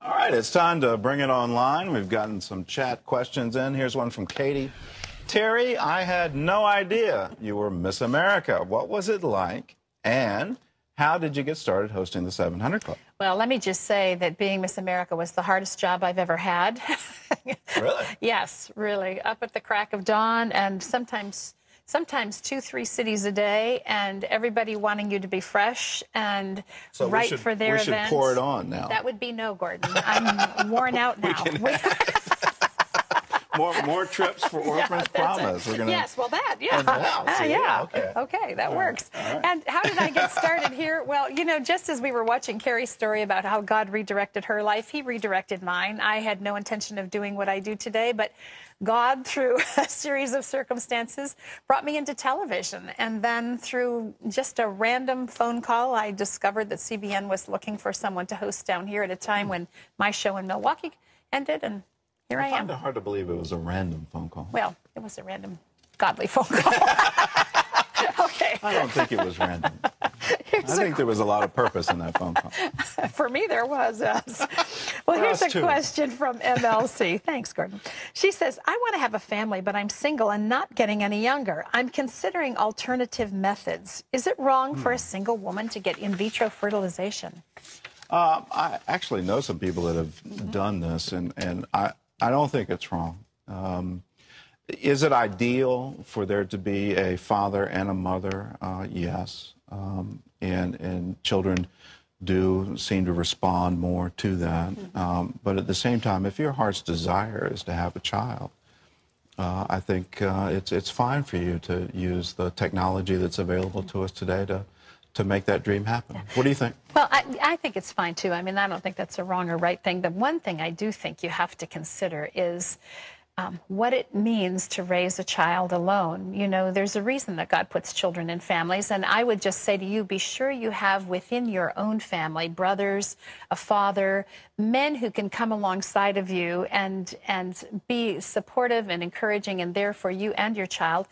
All right, it's time to bring it online. We've gotten some chat questions in. Here's one from Katie. Terry, I had no idea you were Miss America. What was it like? And how did you get started hosting the 700 Club? Well, let me just say that being Miss America was the hardest job I've ever had. Really? Yes, really. Up at the crack of dawn, and sometimes 2-3 cities a day, and everybody wanting you to be fresh and So right for their event. We should pour it on now. That would be no, Gordon. I'm worn out now. More trips for Orphan's Promise. We're gonna... Yes, well, that, yeah. Yeah. Okay, that works. Right. And how did I get started here? Well, you know, just as we were watching Carrie's story about how God redirected her life, he redirected mine. I had no intention of doing what I do today, but God, through a series of circumstances, brought me into television. And then through just a random phone call, I discovered that CBN was looking for someone to host down here at a time when my show in Milwaukee ended, and here I am. I find it hard to believe it was a random phone call. Well, it was a random, godly phone call. Okay. I don't think it was random. I think there was a lot of purpose in that phone call. For me, there was. Yes. Well, here's a question from MLC. Thanks, Gordon. She says, I want to have a family, but I'm single and not getting any younger. I'm considering alternative methods. Is it wrong for a single woman to get in vitro fertilization? I actually know some people that have done this, and I don't think it's wrong. Is it ideal for there to be a father and a mother? Yes. And children do seem to respond more to that. But at the same time, if your heart's desire is to have a child, I think it's fine for you to use the technology that's available to us today to make that dream happen. What do you think? Well, I think it's fine, too. I mean, I don't think that's a wrong or right thing. The one thing I do think you have to consider is what it means to raise a child alone. You know, there's a reason that God puts children in families, and I would just say to you, be sure you have within your own family brothers, a father, men who can come alongside of you and be supportive and encouraging and there for you and your child.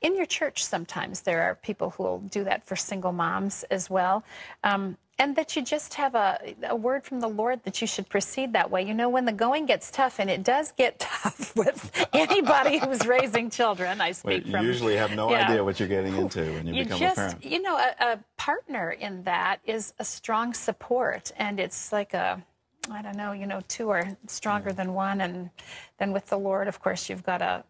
In your church, sometimes there are people who will do that for single moms as well. And that you just have a word from the Lord that you should proceed that way. You know, when the going gets tough, and it does get tough with anybody who's raising children, I speak from... You usually have no idea what you're getting into when you become a parent. You know, a partner in that is a strong support, and it's like I don't know, you know, two are stronger than one, and then with the Lord, of course, you've got a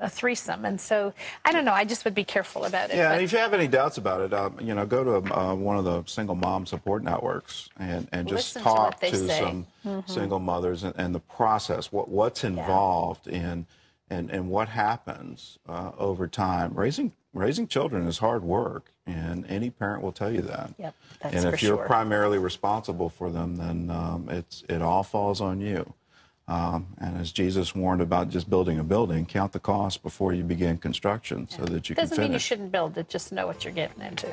threesome. And so, I don't know, I just would be careful about it. Yeah, and if you have any doubts about it, you know, go to one of the single mom support networks and just talk to some single mothers and the process, what's involved in and what happens over time. Raising children is hard work, and any parent will tell you that. Yep, that's and if for you're sure. primarily responsible for them, then it all falls on you. And as Jesus warned about just building a building, count the cost before you begin construction so that you can finish. Doesn't mean you shouldn't build it, just know what you're getting into.